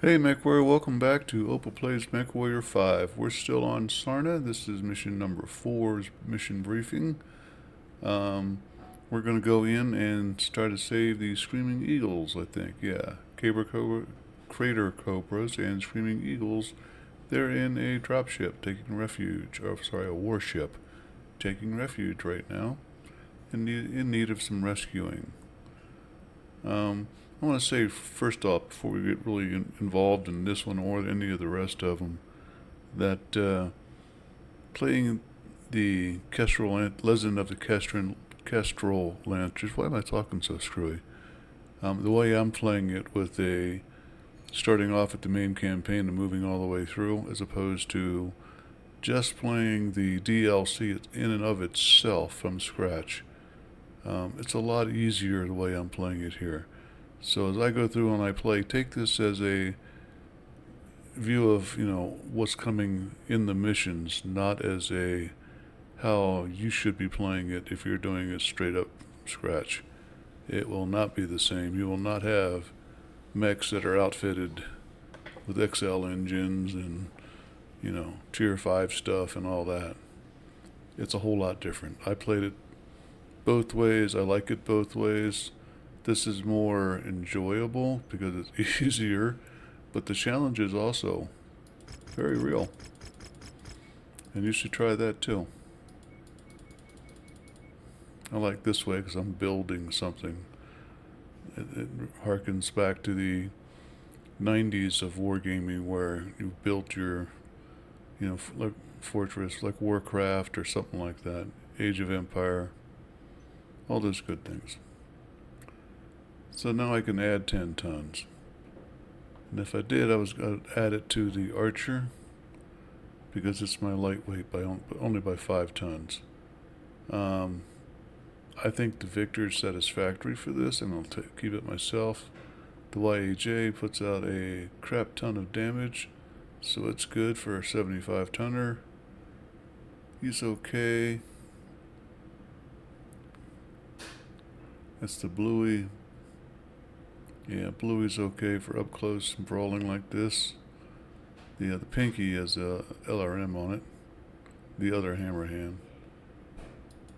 Hey MechWarrior, welcome back to Opal Plays MechWarrior 5. We're still on Sarna. This is mission number 4's mission briefing. We're going to go in and try to save the Screaming Eagles, I think. Yeah, Crater Cobras and Screaming Eagles. They're in a dropship taking refuge, or sorry, a warship taking refuge right now, in need of some rescuing. I want to say first off, before we get really involved in this one or any of the rest of them, that playing the Kestrel Legend of the Kestrel Lancers. Why am I talking so screwy? The way I'm playing it with starting off at the main campaign and moving all the way through, as opposed to just playing the DLC in and of itself from scratch. It's a lot easier the way I'm playing it here. So as I go through and I play, take this as a view of, what's coming in the missions, not as a how you should be playing it if you're doing it straight up scratch. It will not be the same. You will not have mechs that are outfitted with XL engines and, tier 5 stuff and all that. It's a whole lot different. I played it both ways. I like it both ways. This is more enjoyable because it's easier, but the challenge is also very real. And you should try that too. I like this way because I'm building something. It harkens back to the 90s of wargaming where you built your, like fortress, like Warcraft or something like that. Age of Empire. All those good things. So now I can add 10 tons. And if I did, I was going to add it to the Archer because it's my lightweight by only by 5 tons. I think the Victor is satisfactory for this, and I'll keep it myself. The YAJ puts out a crap ton of damage, so it's good for a 75 tonner. He's okay. That's the Bluey. Yeah, Bluey's okay for up close and brawling like this. The Pinky has a LRM on it. The other hammer hand.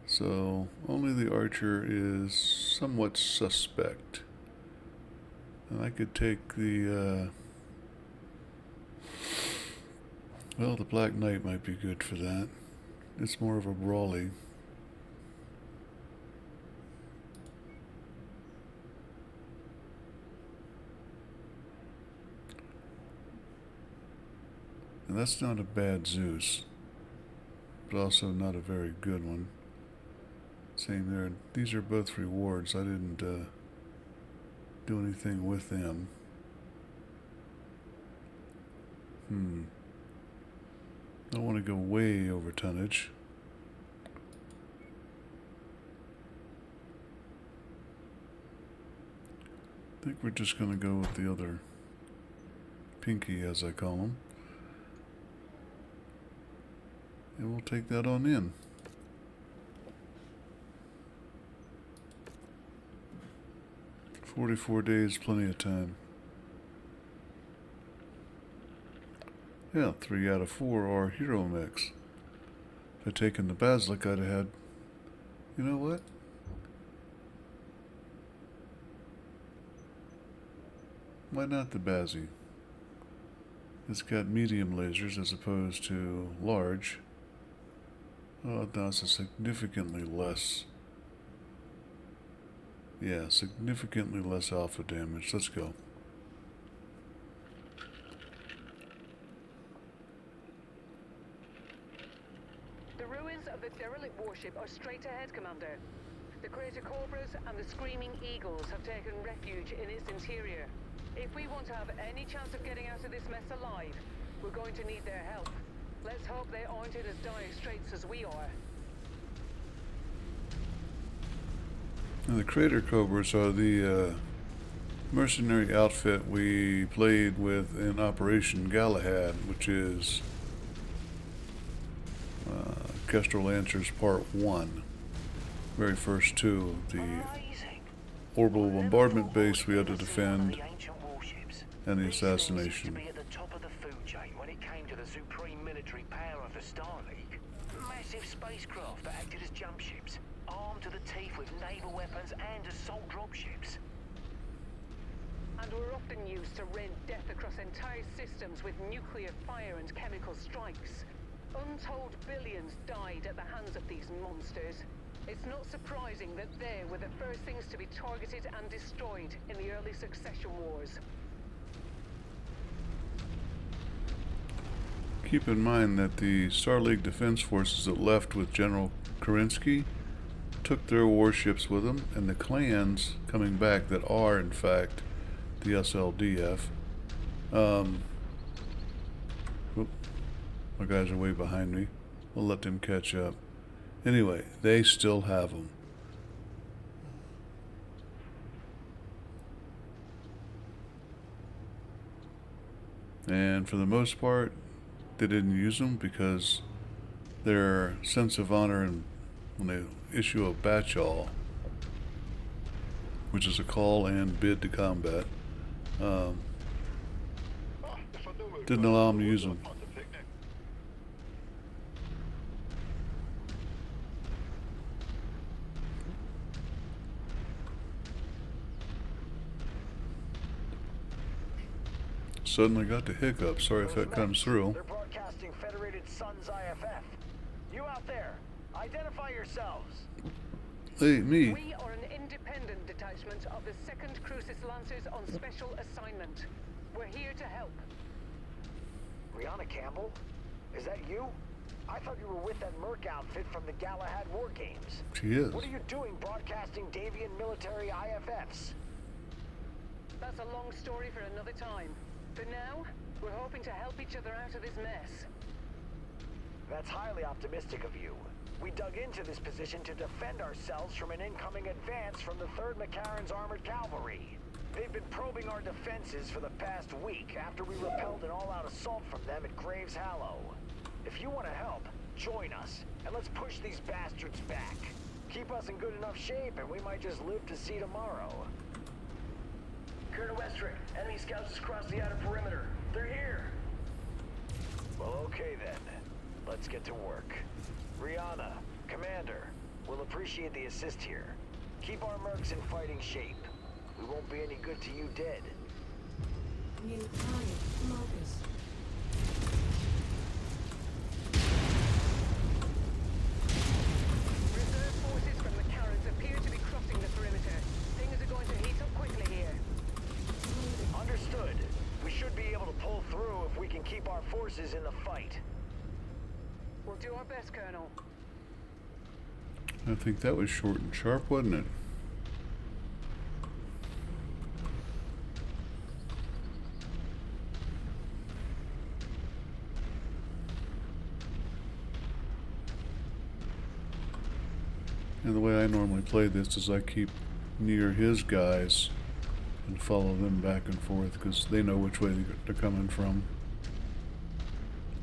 So only the Archer is somewhat suspect. And I could take the the Black Knight might be good for that. It's more of a brawly. And that's not a bad Zeus, but also not a very good one. Same there. These are both rewards. I didn't do anything with them. I want to go way over tonnage. I think we're just going to go with the other Pinky, as I call him. And we'll take that on in. "44 days, plenty of time." Yeah, 3 out of 4 are hero mechs. If I'd taken the Basilic, I'd have had... You know what? Why not the Bazzy? It's got medium lasers as opposed to large. Oh, it does a significantly less. Yeah, significantly less alpha damage. Let's go. The ruins of the derelict warship are straight ahead, Commander. The Crater Cobras and the Screaming Eagles have taken refuge in its interior. If we want to have any chance of getting out of this mess alive, we're going to need their help. Let's hope they aren't in as dire straits as we are. Now, the Crater Cobras are the mercenary outfit we played with in Operation Galahad, which is Kestrel Lancers Part 1. Very first two. The orbital bombardment base we had to defend and the These things used to assassination. be at the top of the food chain when it came to the supreme military power of the Star League. Massive spacecraft that acted as jump ships, armed to the teeth with naval weapons and assault dropships. And were often used to rain death across entire systems with nuclear fire and chemical strikes. Untold billions died at the hands of these monsters. It's not surprising that they were the first things to be targeted and destroyed in the early succession wars. Keep in mind that the Star League defense forces that left with General Kerensky took their warships with them, and the clans coming back that are, in fact, the SLDF. My guys are way behind me. We'll let them catch up. Anyway, they still have them. And for the most part, they didn't use them because their sense of honor, and when they issue a batch-all, which is a call and bid to combat, didn't allow them to use them. Suddenly got the hiccup. Sorry if that comes through. They're broadcasting Federated Suns IFF. You out there, identify yourselves. Hey, me. We are an independent detachment of the 2nd Crucis Lancers on special assignment. We're here to help. Rihanna Campbell? Is that you? I thought you were with that Merc outfit from the Galahad War Games. She is. What are you doing broadcasting Davian military IFFs? That's a long story for another time. For now, we're hoping to help each other out of this mess. That's highly optimistic of you. We dug into this position to defend ourselves from an incoming advance from the 3rd Mechwarriors Armored Cavalry. They've been probing our defenses for the past week after we repelled an all-out assault from them at Graves Hallow. If you want to help, join us, and let's push these bastards back. Keep us in good enough shape, and we might just live to see tomorrow. Colonel Westrick, enemy scouts just crossed the outer perimeter. They're here! Well, okay then. Let's get to work. Rihanna, Commander, we'll appreciate the assist here. Keep our mercs in fighting shape. We won't be any good to you dead. New target, Marcus. Reserve forces from the Karens appear to be crossing the perimeter. Things are going to heat up quickly here. Understood. We should be able to pull through if we can keep our forces in the fight. We'll do our best, Colonel. I think that was short and sharp, wasn't it? And the way I normally play this is I keep near his guys and follow them back and forth because they know which way they're coming from.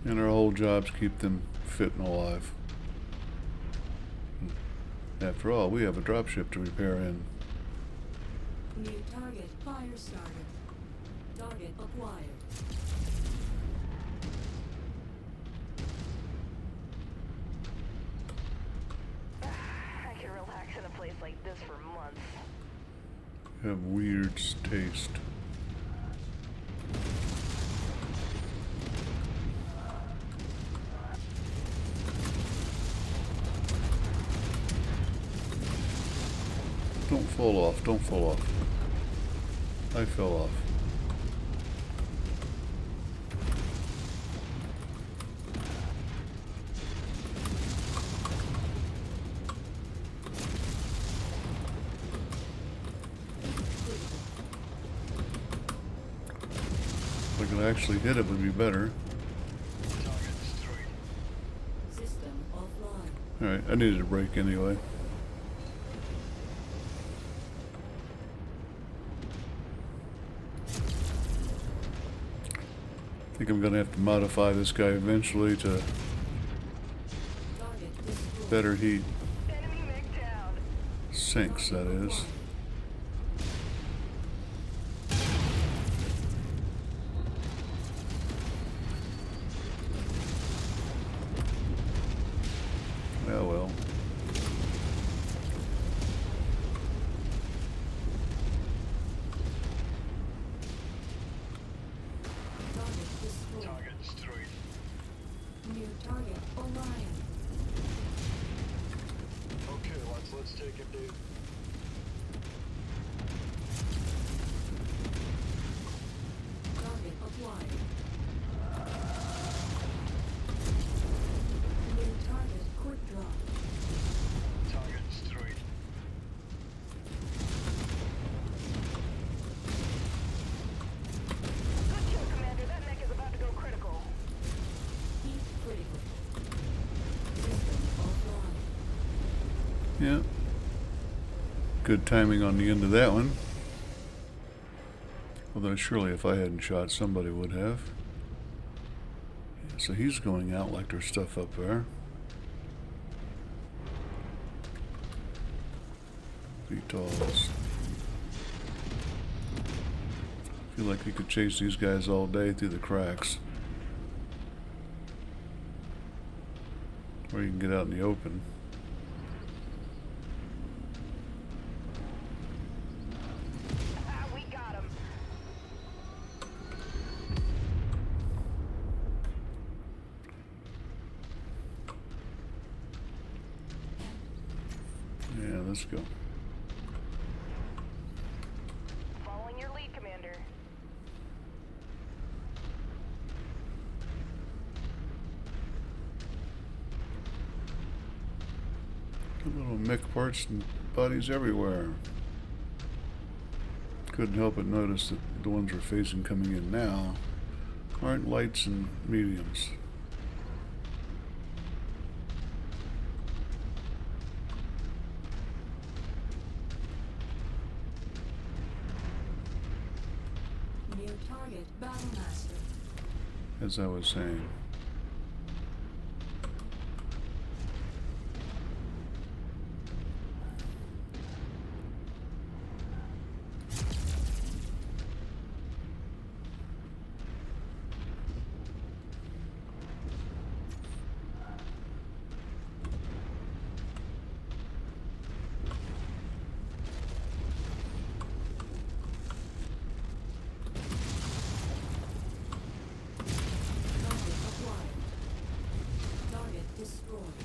And our whole job's keep them fit and alive. After all, we have a dropship to repair in. New target, fire started. Target acquired. I can relax in a place like this for months. Have weird taste. Don't fall off, don't fall off. I fell off. If I could actually hit it, would be better. System offline. Alright, I needed a break anyway. I think I'm going to have to modify this guy eventually to Target destroyed. better heat Enemy mech down. sinks, that is. Good timing on the end of that one. Although surely if I hadn't shot, somebody would have. So he's going out like there's stuff up there. VTOLs. Feel like you could chase these guys all day through the cracks. Or you can get out in the open. We got him. Yeah, let's go. Following your lead, Commander. Got little mech parts and bodies everywhere. Couldn't help but notice that the ones we're facing coming in now aren't lights and mediums. New target, Battlemaster. As I was saying. Target acquired. Target destroyed.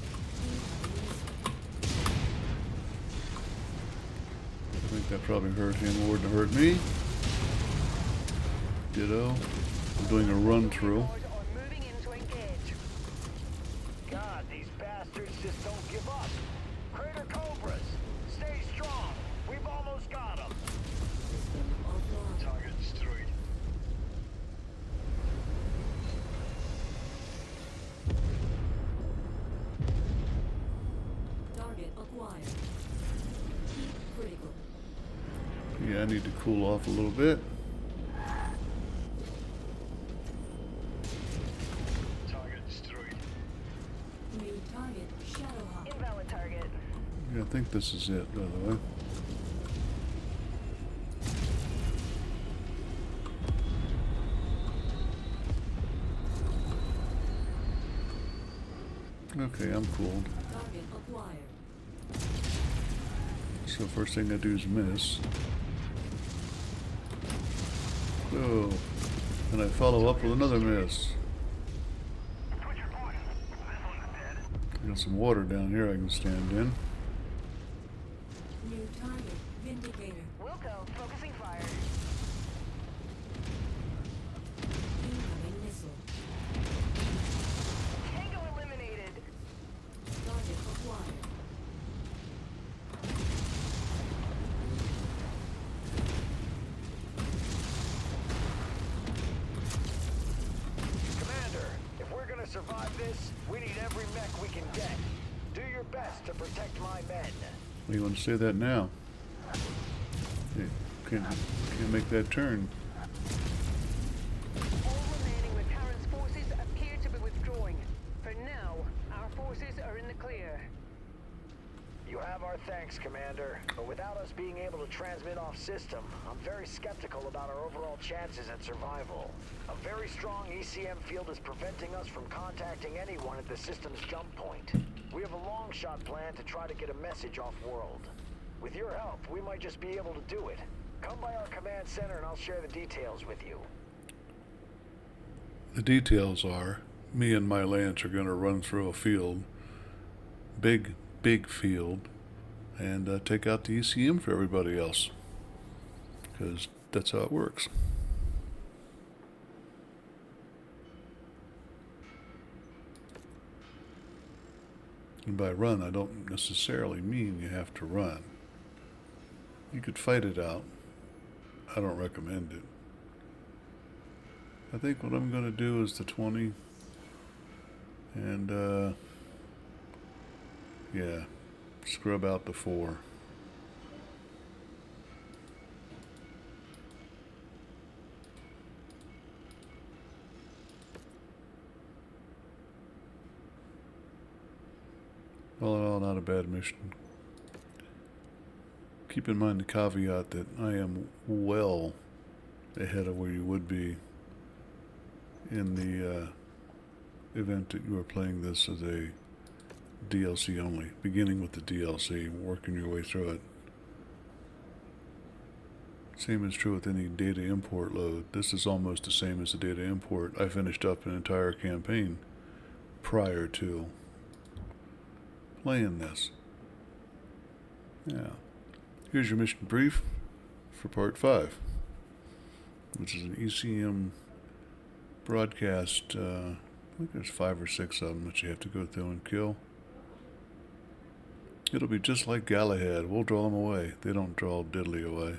I think that probably hurt him more than it hurt me. Ditto. I'm doing a run through. Or moving in to engage. God, these bastards just don't give up. Crater Cobras, stay strong. We've almost got them. System offline. Target destroyed. Target acquired. Heat critical. Yeah, I need to cool off a little bit. Target destroyed. New target, Shadowhawk. Invalid target. Yeah, I think this is it, by the way. Okay, I'm cooled. Target acquired. So first thing I do is miss. Oh, and I follow up with another miss. Switch your point. This one's dead. Got some water down here I can stand in. New target, Vindicator. Wilco, focusing fire. Incoming missile. Tango eliminated. Target acquired. Commander, if we're gonna survive this, we need every mech we can get. Do your best to protect my men. You want to say that now? You can't make that turn. All remaining Mechwarriors forces appear to be withdrawing. For now, our forces are in the clear. You have our thanks, Commander. But without us being able to transmit off system, I'm very skeptical about our overall chances at survival. A very strong ECM field is preventing us from contacting anyone at the system's jump point. We have a long shot plan to try to get a message off-world. With your help, we might just be able to do it. Come by our command center and I'll share the details with you. The details are, me and my lance are going to run through a field, big field, and take out the ECM for everybody else. Because that's how it works. And by run, I don't necessarily mean you have to run. You could fight it out. I don't recommend it. I think what I'm going to do is the 20. And, yeah, scrub out the 4. All in all, not a bad mission. Keep in mind the caveat that I am well ahead of where you would be in the event that you are playing this as a DLC only, beginning with the DLC, working your way through it. Same is true with any data import load. This is almost the same as the data import. I finished up an entire campaign prior to playing this. Yeah. Here's your mission brief for part 5, which is an ECM broadcast. I think there's 5 or 6 of them that you have to go through and kill. It'll be just like Galahad. We'll draw them away. They don't draw diddly away.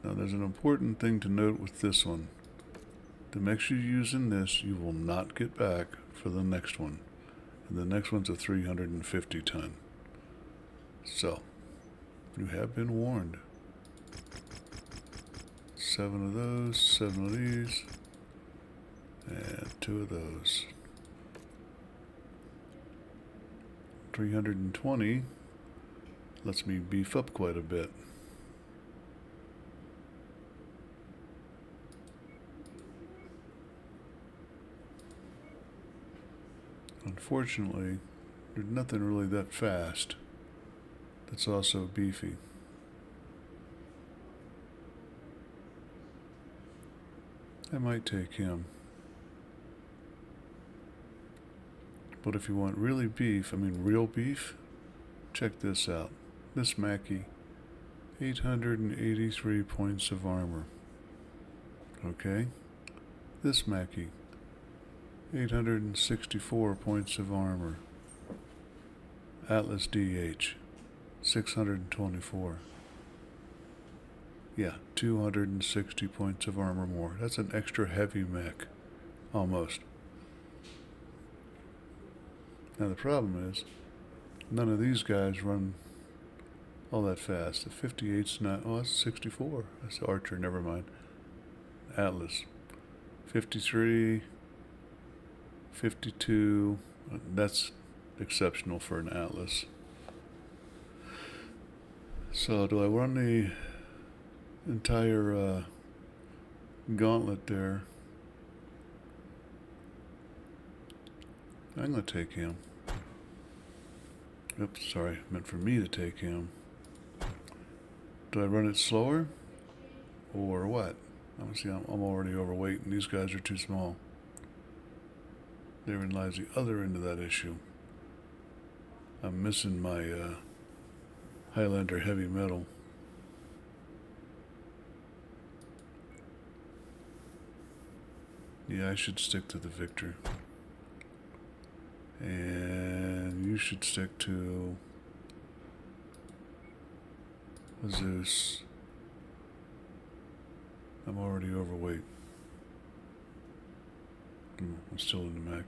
Now there's an important thing to note with this one. The mechs you use in this, you will not get back for the next one. And the next one's a 350 ton. So, you have been warned. 7 of those, 7 of these, and 2 of those. 320 lets me beef up quite a bit. Unfortunately, there's nothing really that fast that's also beefy. I might take him. But if you want really beef, real beef, check this out. This Mackie, 883 points of armor. Okay? This Mackie, 864 points of armor. Atlas DH, 624. Yeah, 260 points of armor more. That's an extra heavy mech. Almost. Now the problem is, none of these guys run all that fast. The 58's not, oh, that's 64. That's the Archer, never mind. Atlas. 53, 52, that's exceptional for an Atlas. So do I run the entire gauntlet there? I'm going to take him. Oops, sorry, meant for me to take him. Do I run it slower? Or what? Obviously, I'm already overweight and these guys are too small. Therein lies the other end of that issue. I'm missing my Highlander heavy metal. Yeah, I should stick to the Victor. And you should stick to Zeus. I'm already overweight. I'm still in the Mackie.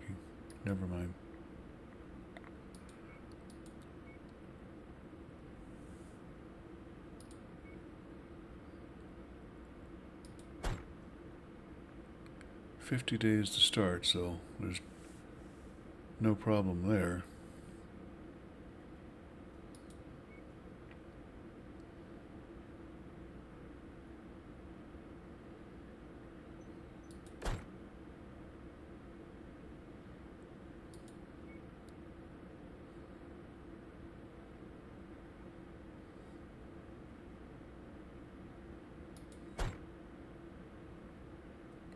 Never mind. $50 days to start, so there's no problem there.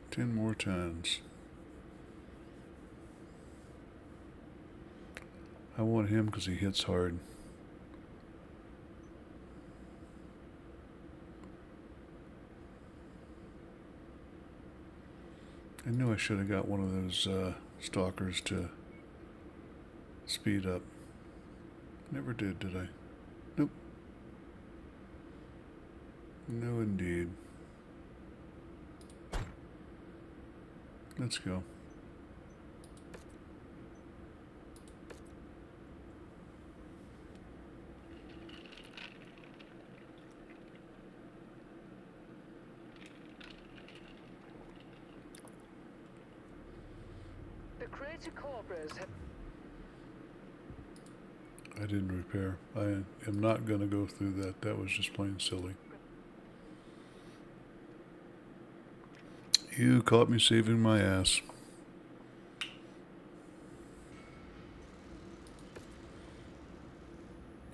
Ten more tons. I want him because he hits hard. I knew I should have got one of those stalkers to speed up. Never did I? Nope. No, indeed. Let's go. The crater cobras have... I didn't repair. I am not going to go through that. That was just plain silly. You caught me saving my ass.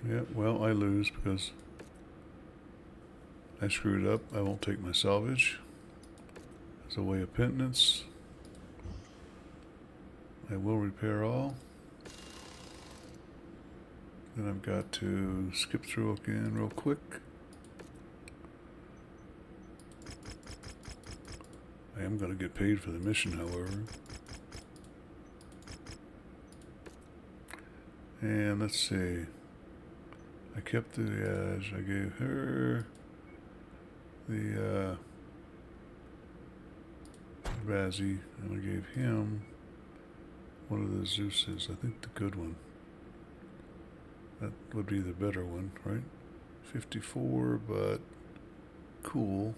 Yeah, well, I lose because I screwed up. I won't take my salvage as a way of penitence. I will repair all. Then I've got to skip through again real quick. I am going to get paid for the mission, however. And let's see. I kept the edge. I gave her the Razzie, and I gave him one of the Zeuses. I think the good one. That would be the better one, right? 54, but cool.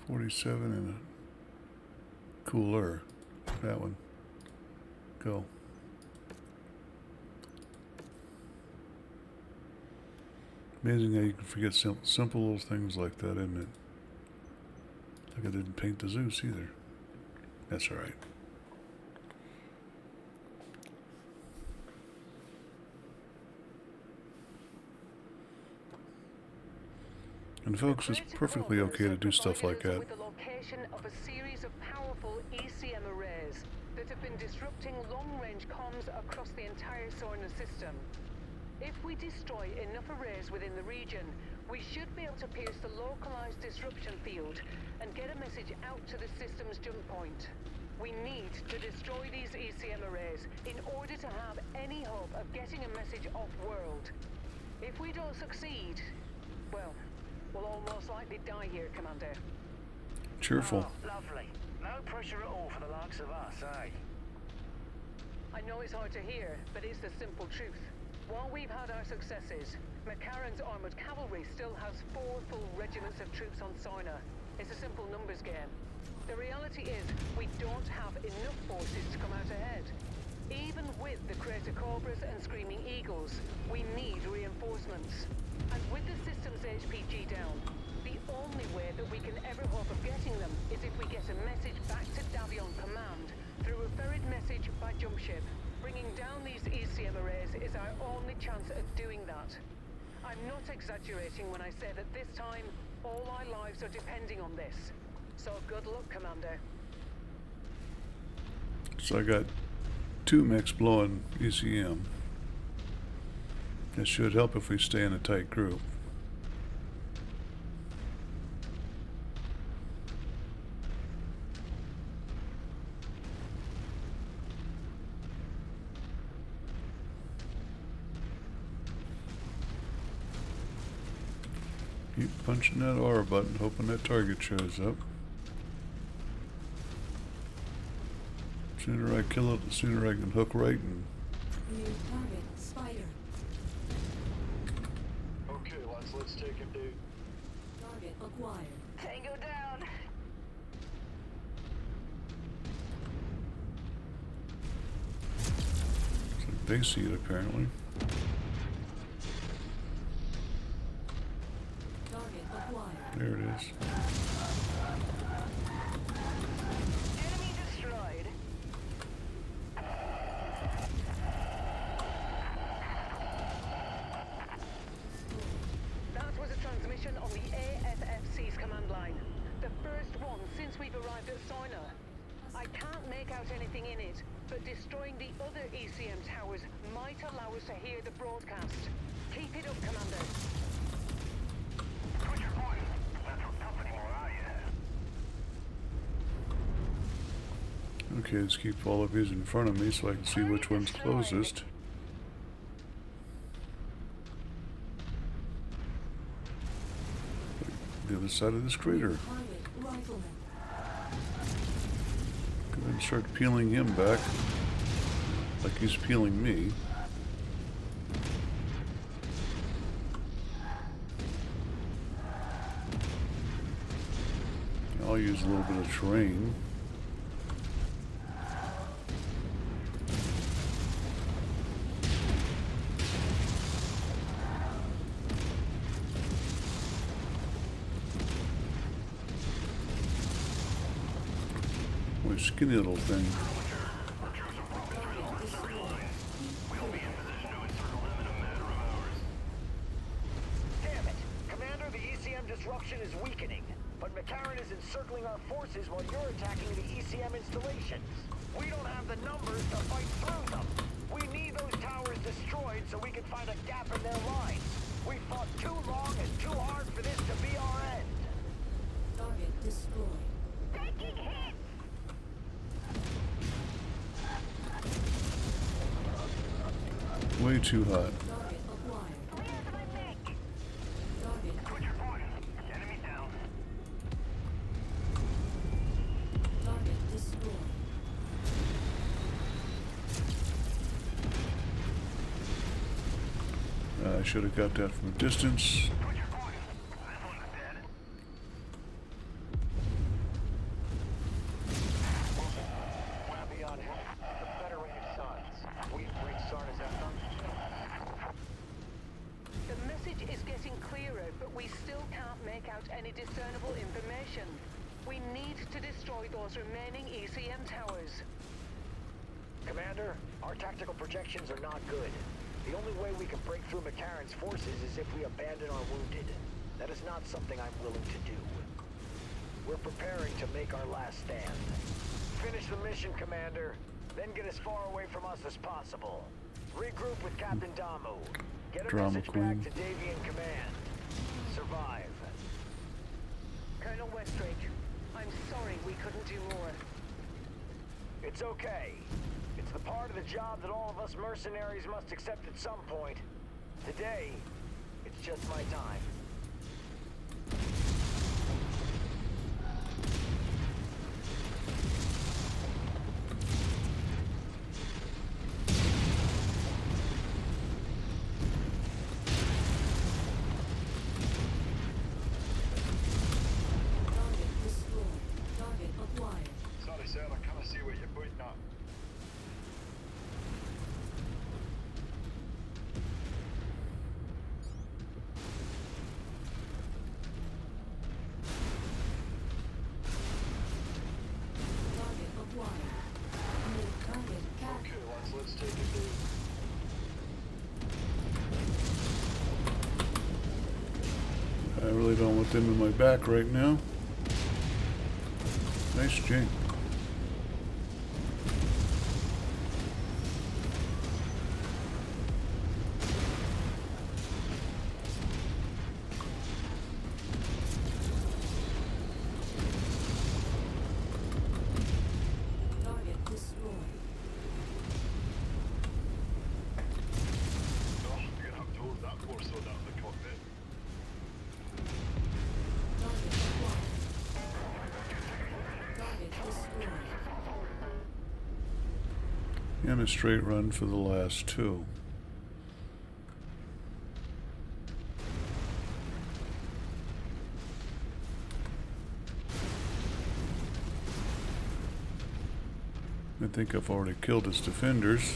47 and a cooler. That one. Go. Amazing how you can forget simple little things like that, isn't it? Like I didn't paint the Zeus either. That's alright. And folks, it's perfectly okay to do stuff like that. With the location of a series of powerful ECM arrays that have been disrupting long-range comms across the entire Sarna system. If we destroy enough arrays within the region, we should be able to pierce the localized disruption field and get a message out to the system's jump point. We need to destroy these ECM arrays in order to have any hope of getting a message off-world. If we don't succeed, well, we'll all most likely die here, Commander. Cheerful. Oh, lovely. No pressure at all for the likes of us, eh? I know it's hard to hear, but it's the simple truth. While we've had our successes, Mechwarriors' armored cavalry still has 4 full regiments of troops on Sarna. It's a simple numbers game. The reality is, we don't have enough forces to come out ahead. Even with the Crater Cobras and Screaming Eagles, we need reinforcements. And with the system's HPG down, the only way that we can ever hope of getting them is if we get a message back to Davion Command through a ferried message by jump ship. Bringing down these ECM arrays is our only chance at doing that. I'm not exaggerating when I say that this time, all our lives are depending on this. So good luck, Commander. So I got 2 mechs blowing ECM. It should help if we stay in a tight group. Keep punching that R button, hoping that target shows up. Sooner I kill it, the sooner I can hook right and... New target, Spider. Okay, let's take him, dude. Target acquired. Tango down. So they see it apparently. Target acquired. There it is. Enemy destroyed. That was a transmission on the AFFC's command line. The first one since we've arrived at Sarna. I can't make out anything in it, but destroying the other ECM towers might allow us to hear the broadcast. Keep it up, Commander. Switch your point. That's not tough anymore, are you? Okay, let's keep all of these in front of me so I can see which one's closest. The other side of this crater. Target rifleman. Go ahead and start peeling him back. Like he's peeling me. I'll use a little bit of terrain. Ooh, skinny little thing. Damn it! Commander, the ECM disruption is weakening, but Mechwarrior is encircling our forces while you're attacking the ECM installations. We don't have the numbers to fight through them. We need those towers destroyed so we can find a gap in their lines. We fought too long and too hard for this to be our end. Target destroyed. Taking hits! Way too hot. Target acquired. Where's my mech? Target. Put your point. Enemy down. Target destroyed. I should have got that from a distance. Put your point. That one's dead. Well beyond help. The Federated Sons. We've reached Sarna's FM. The message is getting clearer, but we still can't make out any discernible information. We need to destroy those remaining ECM towers. Commander, our tactical projections are not good. The only way we can break through Mechwarrion's forces is if we abandon our wounded. That is not something I'm willing to do. We're preparing to make our last stand. Finish the mission, Commander. Then get as far away from us as possible. Regroup with Captain Damu. Get a Drama message queen. back to Davy in command. Survive. Colonel Westridge, I'm sorry we couldn't do more. It's okay. It's the part of the job that all of us mercenaries must accept at some point. Today, it's just my time. Target destroyed. Target acquired. Sorry, sir, I can't see what you're pointing at. Target acquired. New target captured. Okay, lads, let's take it down. I really don't want them in my back right now. Nice jink. Target destroyed. Oh, you're gonna have to hold that force so down the cockpit. Target acquired. Target destroyed. And a straight run for the last two. I think I've already killed its defenders.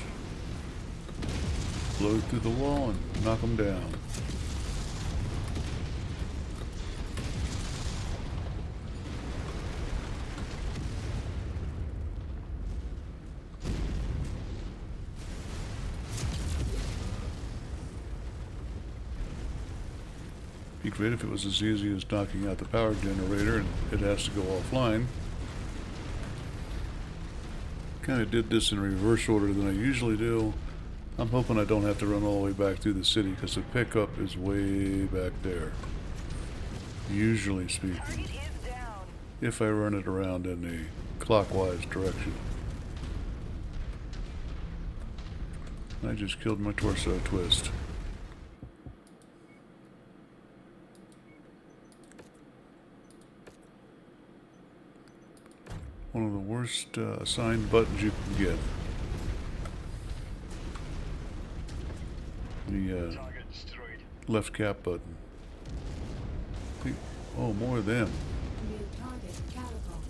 Blow through the wall and knock them down. Be great if it was as easy as knocking out the power generator and it has to go offline. Kind of did this in reverse order than I usually do. I'm hoping I don't have to run all the way back through the city because the pickup is way back there. Usually speaking, Target is down. if I run it around in the clockwise direction. I just killed my torso twist. One of the worst assigned buttons you can get. The Target destroyed. left cap button. Oh, more of them. New target catapult.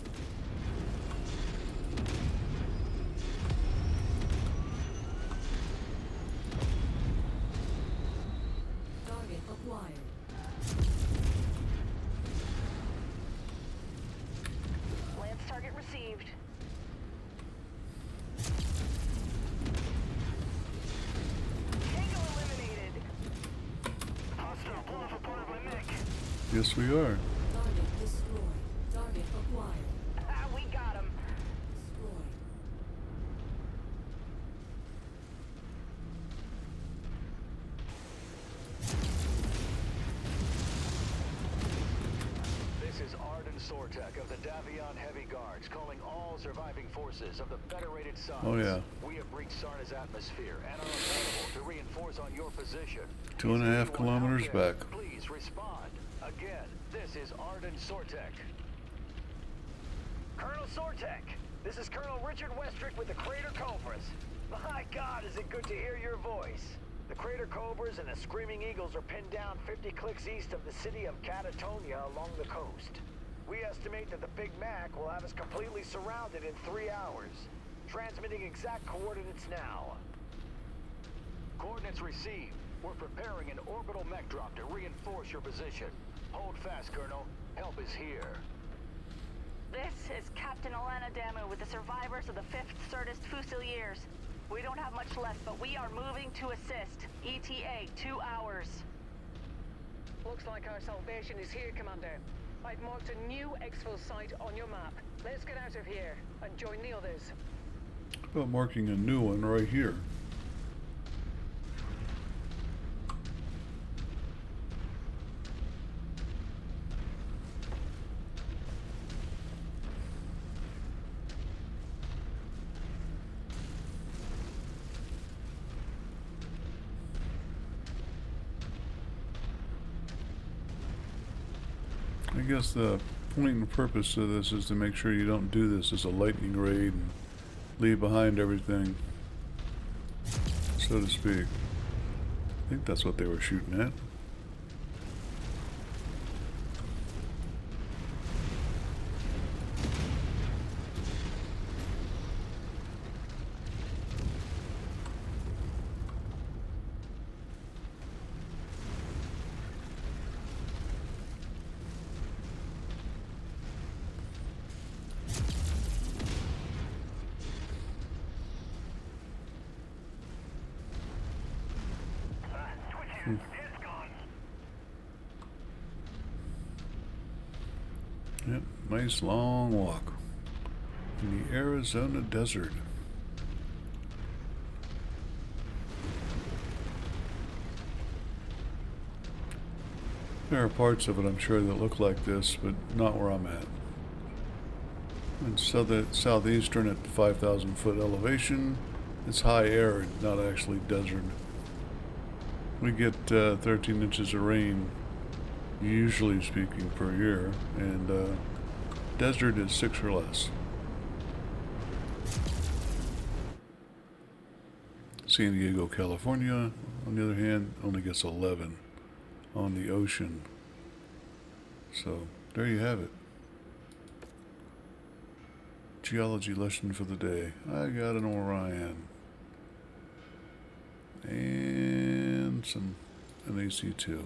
Target acquired. Lance target received. guess we are. Target destroyed. Target acquired. Ah, we got him. Destroyed. This is Arden Sortek of the Davion Heavy Guards, calling all surviving forces of the Federated Suns. Oh, yeah. We have breached Sarna's atmosphere and are available to reinforce on your position. 2.5 Is anyone kilometers out there? back. Please respond. Again, this is Arden Sortek. Colonel Sortek, this is Colonel Richard Westrick with the Crater Cobras. My God, is it good to hear your voice. The Crater Cobras and the Screaming Eagles are pinned down 50 clicks east of the city of Catatonia along the coast. We estimate that the Big Mac will have us completely surrounded in 3 hours. Transmitting exact coordinates now. Coordinates received. We're preparing an orbital mech drop to reinforce your position. Hold fast, Colonel. Help is here. This is Captain Alana Damu with the survivors of the 5th Certus Fusiliers. We don't have much left, but we are moving to assist. ETA 2 hours. Looks like our salvation is here, Commander. I've marked a new exfil site on your map. Let's get out of here and join the others. How about marking a new one right here? I guess the point and purpose of this is to make sure you don't do this as a lightning raid and leave behind everything, so to speak. I think that's what they were shooting at. Yep, nice long walk in the Arizona desert. There are parts of it, I'm sure, that look like this, but not where I'm at. In southeastern at 5,000 foot elevation, it's high arid, not actually desert. We get 13 inches of rain, usually speaking, per year, and desert is 6 or less. San Diego, California, on the other hand, only gets 11 on the ocean. So there you have it. Geology lesson for the day. I got an Orion and an AC2.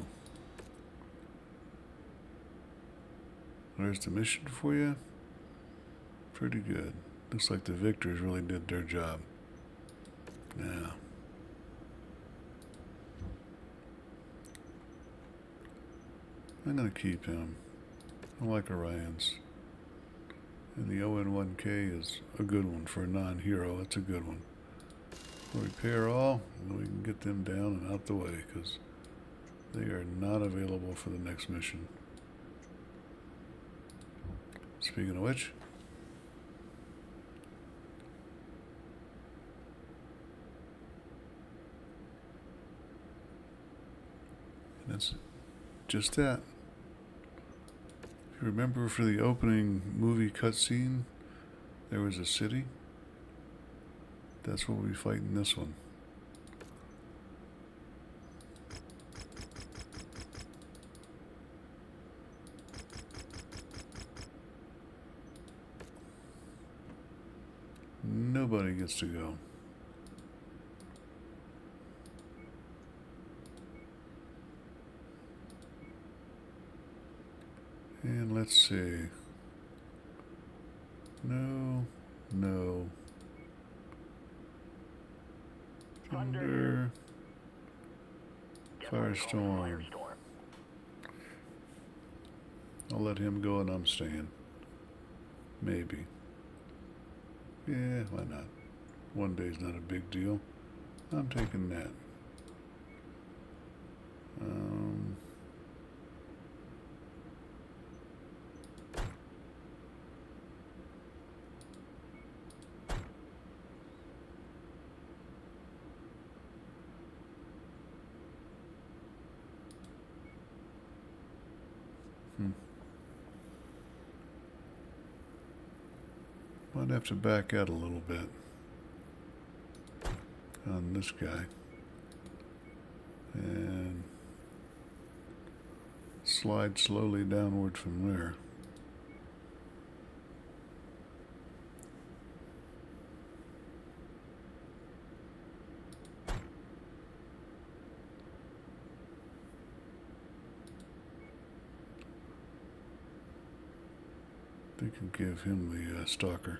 There's the mission for you. Pretty good. Looks like the victors really did their job. Now, I'm going to keep him. I like Orions. And the ON1K is a good one for a non-hero. It's a good one. We'll repair all, and then we can get them down and out the way, because they are not available for the next mission. Speaking of which, and that's just that. If you remember, for the opening movie cutscene, there was a city. That's what we fight in this one. Nobody gets to go. And let's see. No. Thunder. Firestorm. I'll let him go and I'm staying. Maybe. Yeah, why not? One day's not a big deal. I'm taking that. Might have to back out a little bit on this guy and slide slowly downward from there. They can give him the stalker.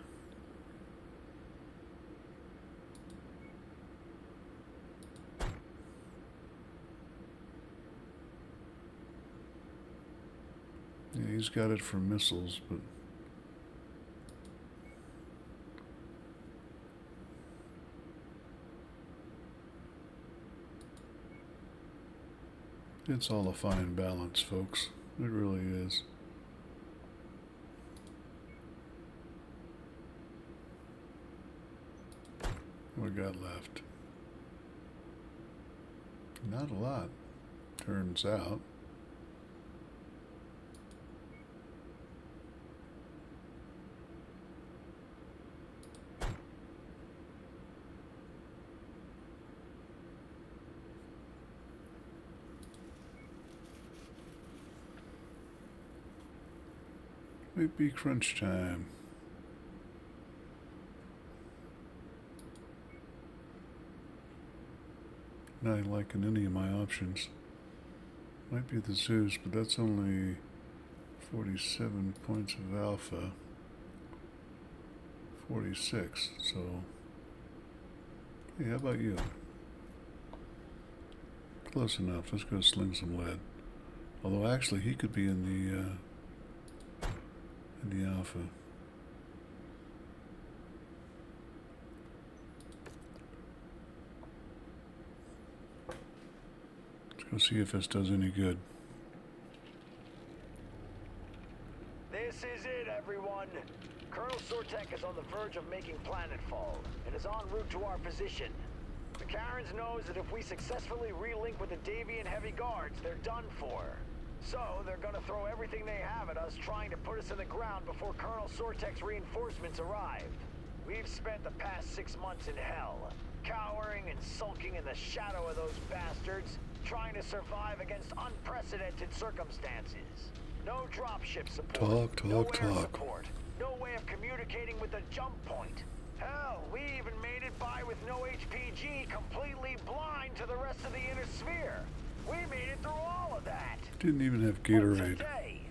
Yeah, he's got it for missiles, but it's all a fine balance, folks. It really is. What we got left? Not a lot, turns out. Might be crunch time. Not liking any of my options. Might be the Zeus, but that's only 47 points of alpha. 46, so... Hey, how about you? Close enough. Let's go sling some lead. Although actually he could be in the alpha. Let's go see if this does any good. This is it, everyone. Colonel Sortek is on the verge of making planetfall and is en route to our position. Mecharans knows that if we successfully relink with the Davian heavy guards, they're done for. So, they're gonna throw everything they have at us trying to put us in the ground before Colonel Sortek's reinforcements arrive. We've spent the past 6 months in hell, cowering and sulking in the shadow of those bastards, trying to survive against unprecedented circumstances. No dropship support, no air support, no way of communicating with the jump point. Hell, we even made it by with no HPG, completely blind to the rest of the inner sphere. We made it through all of that. Didn't even have But Gatorade. today,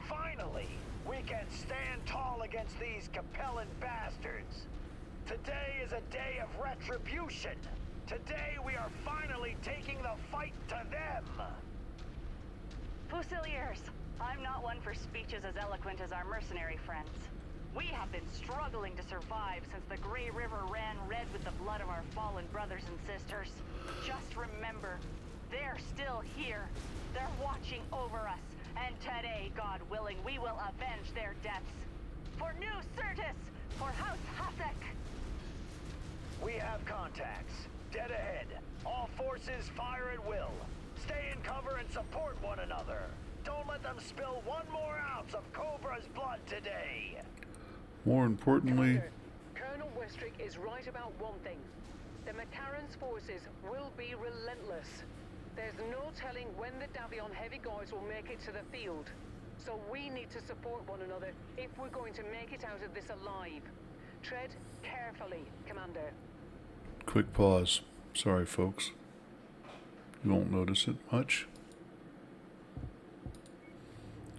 finally, we can stand tall against these Capellan bastards. Today is a day of retribution. Today we are finally taking the fight to them. Fusiliers, I'm not one for speeches as eloquent as our mercenary friends. We have been struggling to survive since the Grey River ran red with the blood of our fallen brothers and sisters. Just remember, they're still here. They're watching over us. And today, God willing, we will avenge their deaths. For New Certus! For House Hassek! We have contacts. Dead ahead. All forces fire at will. Stay in cover and support one another. Don't let them spill one more ounce of Cobra's blood today. More importantly, Commander, Colonel Westrick is right about one thing. The Mecharans' forces will be relentless. There's no telling when the Davion heavy guards will make it to the field. So we need to support one another if we're going to make it out of this alive. Tread carefully, Commander. quick pause. Sorry, folks. You won't notice it much.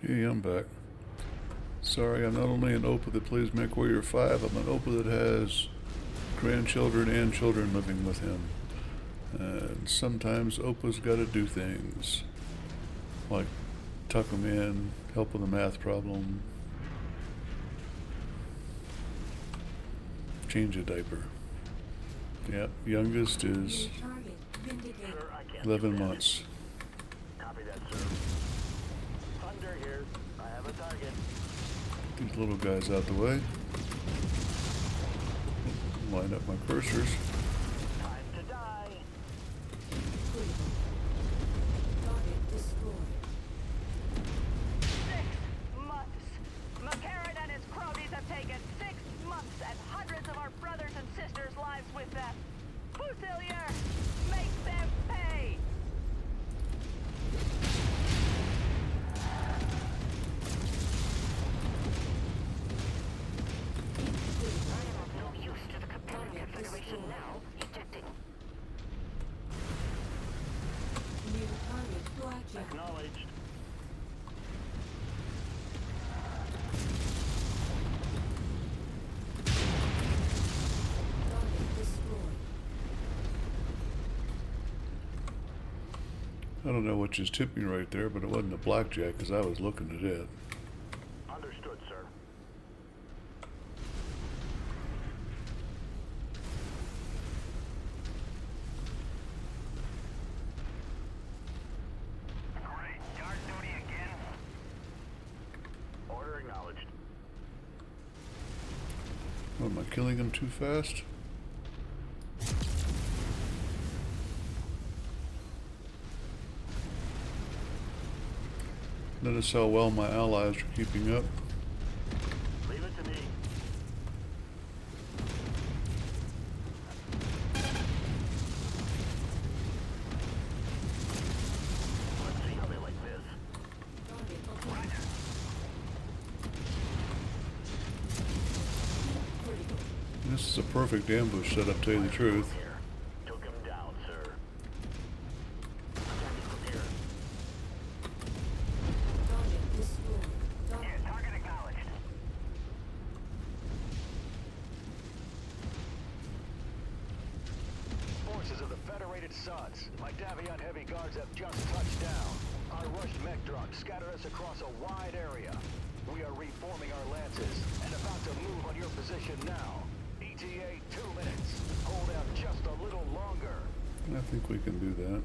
Hey, I'm back. Sorry, I'm not only an OPA that plays MechWarrior 5, I'm an OPA that has grandchildren and children living with him. And sometimes OPA's gotta do things. Like tuck them in, help with a math problem, change a diaper. Yep, youngest is New target vindicated. Sir, I can't 11 do that. months. Copy that, sir. Thunder here. I have a target. These little guys out the way. Line up my cursors. Time to die. Critical. Target destroyed. 6 months. McCarran and his cronies have taken 6 months and hundreds of our brothers and sisters' lives with them. Fusilier, make them pay! No use to the Capitalian Confederation now. Ejecting. New target blackjack. Acknowledged. Target destroyed. I don't know which is tipping right there, but it wasn't a blackjack because I was looking at it. Understood, sir. Great. Guard duty again. Order acknowledged. Am I killing them too fast? Notice how well my allies are keeping up. Leave it to me. Let's see how they like this. Target acquired. Critical. This is a perfect ambush setup, to tell you the truth. Here. Took him down, sir. Attacking from here. Target destroyed. Target. Target acknowledged. Forces of the Federated Suns, my Davion heavy guards have just touched down. Our rushed mech drops scattered us across a wide area. We are reforming our lances and about to move on your position now. ETA 2 minutes. Hold out just a little longer. I think we can do that.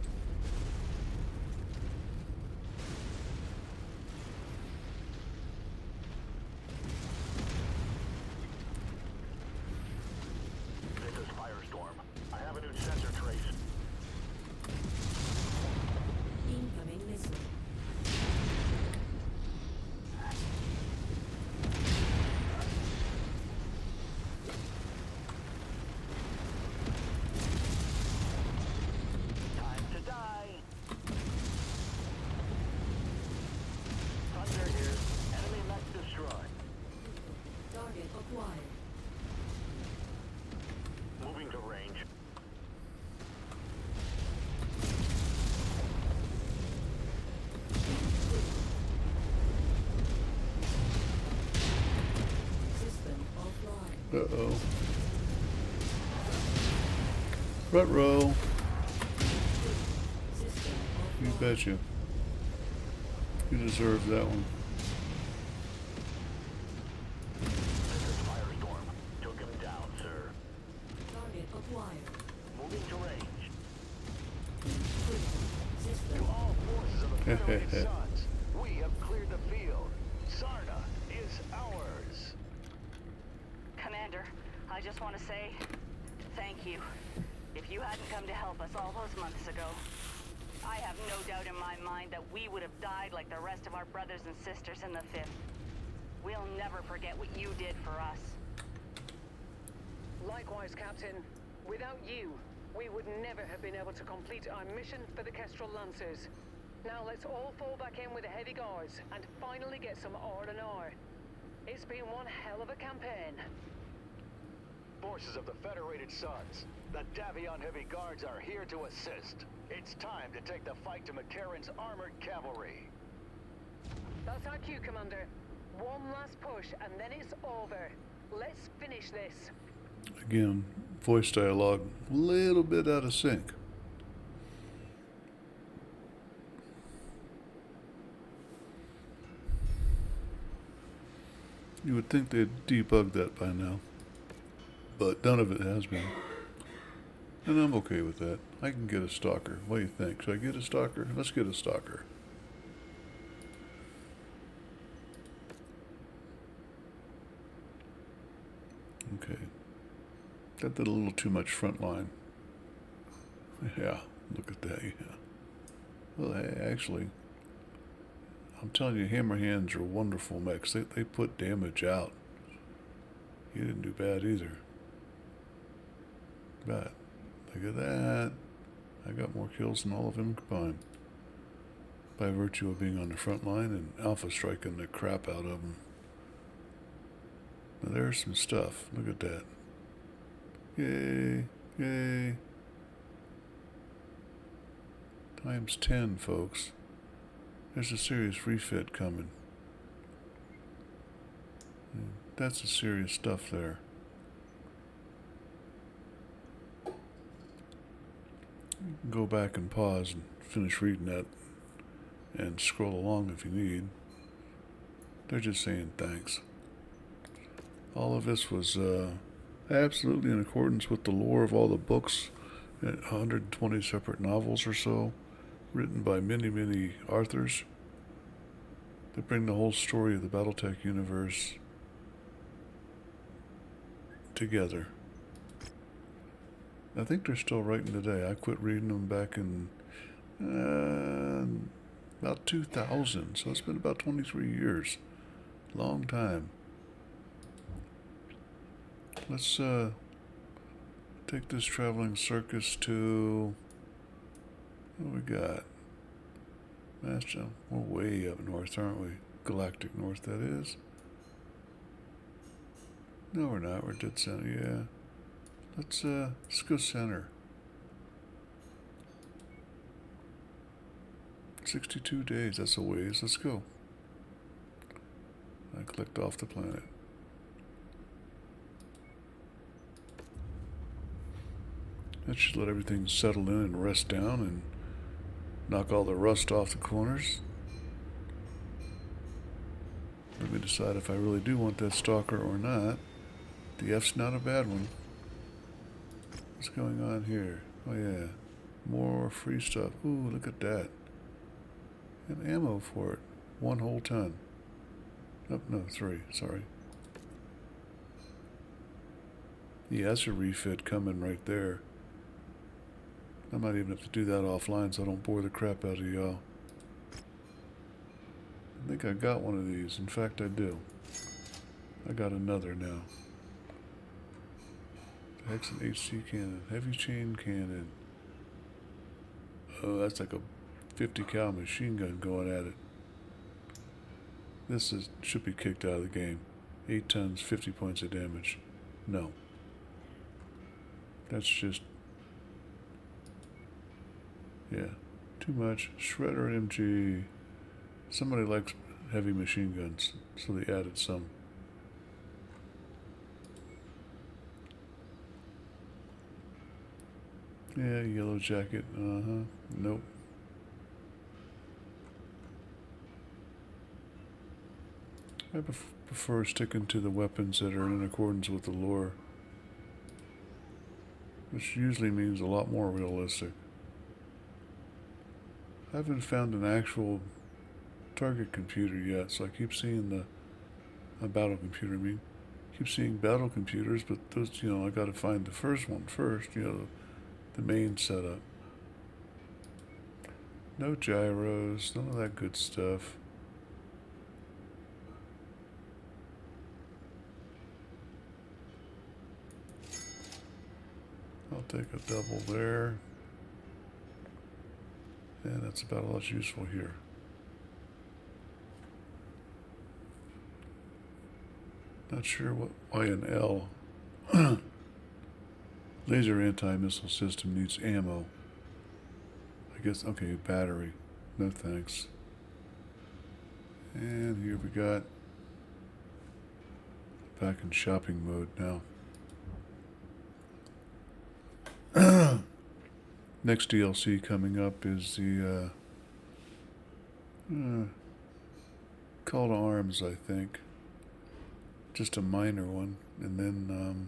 This is Firestorm. I have a new sensor trace. Incoming missile. Time to die. Thunder here. Enemy mech destroyed. Target acquired. Moving to range. System offline. Uh-oh. Ruh-roh. System You offline. betcha. You deserve that one. This is Firestorm. Took him down, sir. Target acquired. Moving to range. Critical. System. To all forces of the Federated Suns, we have cleared the field. Sarna is ours. Commander, I just want to say thank you. If you hadn't come to help us all those months ago, I have no doubt in my mind that we would have died like the rest of our brothers and sisters in the 5th. We'll never forget what you did for us. Likewise, Captain. Without you, we would never have been able to complete our mission for the Kestrel Lancers. Now let's all fall back in with the heavy guards and finally get some R&R. It's been one hell of a campaign. Forces of the Federated Suns, the Davion Heavy Guards are here to assist. It's time to take the fight to McCarran's armored cavalry. That's our cue, Commander. One last push and then it's over. Let's finish this. Again, voice dialogue, a little bit out of sync. You would think they'd debug that by now, but none of it has been. And I'm okay with that. I can get a stalker. What do you think? Should I get a stalker? Let's get a stalker. Okay. That did a little too much front line. Yeah, look at that, yeah. Well, hey, actually, I'm telling you, hammer hands are wonderful mechs. They put damage out. You didn't do bad either. But, look at that. I got more kills than all of them combined. By virtue of being on the front line and alpha striking the crap out of them. Now there's some stuff. Look at that. Yay, yay. Times 10, folks. There's a serious refit coming. That's the serious stuff there. You can go back and pause and finish reading that and scroll along if you need. They're just saying thanks. All of this was absolutely in accordance with the lore of all the books, 120 separate novels or so, written by many, many authors that bring the whole story of the BattleTech universe together. I think they're still writing today. I quit reading them back in about 2000, so it's been about 23 years. Long time. Let's take this traveling circus to... What do we got? Master, we're way up north, aren't we? Galactic north, that is. No, we're not. We're dead center, yeah. Let's go center. 62 days, that's a ways. Let's go. I clicked off the planet. That should let everything settle in and rest down and knock all the rust off the corners. Let me decide if I really do want that stalker or not. The F's not a bad one. What's going on here? Oh yeah, more free stuff. Ooh, look at that. And ammo for it. 1 whole ton. Oh, no, 3, sorry. Yeah, that's a refit coming right there. I might even have to do that offline so I don't bore the crap out of y'all. I think I got one of these. In fact, I do. I got another now. Hex and HC cannon. Heavy chain cannon. Oh, that's like a 50 cal machine gun going at it. This should be kicked out of the game. 8 tons, 50 points of damage. No. That's just... yeah, too much. Shredder MG. Somebody likes heavy machine guns, so they added some. Yeah, yellow jacket. Nope. I prefer sticking to the weapons that are in accordance with the lore, which usually means a lot more realistic. I haven't found an actual target computer yet, so I keep seeing a battle computer. I mean, keep seeing battle computers, but those, I got to find the first one first. The main setup. No gyros, none of that good stuff. I'll take a double there. And that's about all that's useful here. Not sure what Y and L. Laser anti-missile system needs ammo. I guess, okay, battery. No thanks. And here we got back in shopping mode now. Next DLC coming up is the Call to Arms, I think. just a minor one, and then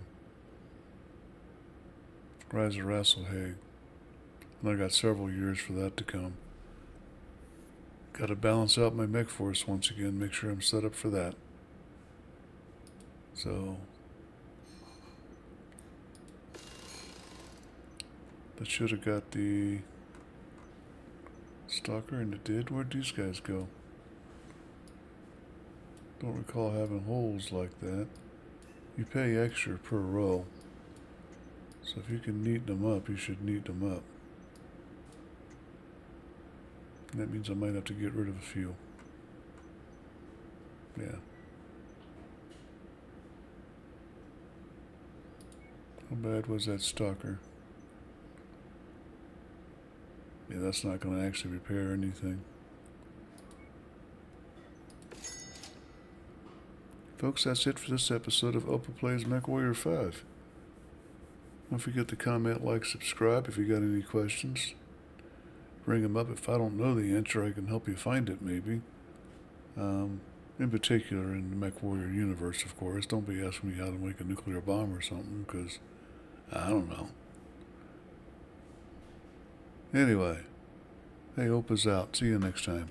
Rise of Rasalhaque. And I got several years for that to come. Got to balance out my mech force once again, make sure I'm set up for that. So that should have got the stalker, and it did. Where'd these guys go? Don't recall having holes like that. You pay extra per row, so if you can neaten them up, you should neaten them up. And that means I might have to get rid of a few. Yeah. How bad was that stalker? Yeah, that's not going to actually repair anything. Folks, that's it for this episode of Opa Plays MechWarrior 5. Don't forget to comment, like, subscribe if you got any questions. Bring them up. If I don't know the answer, I can help you find it, maybe. In particular, in the MechWarrior universe, of course. Don't be asking me how to make a nuclear bomb or something, because I don't know. Anyway, hey, Opa's out. See you next time.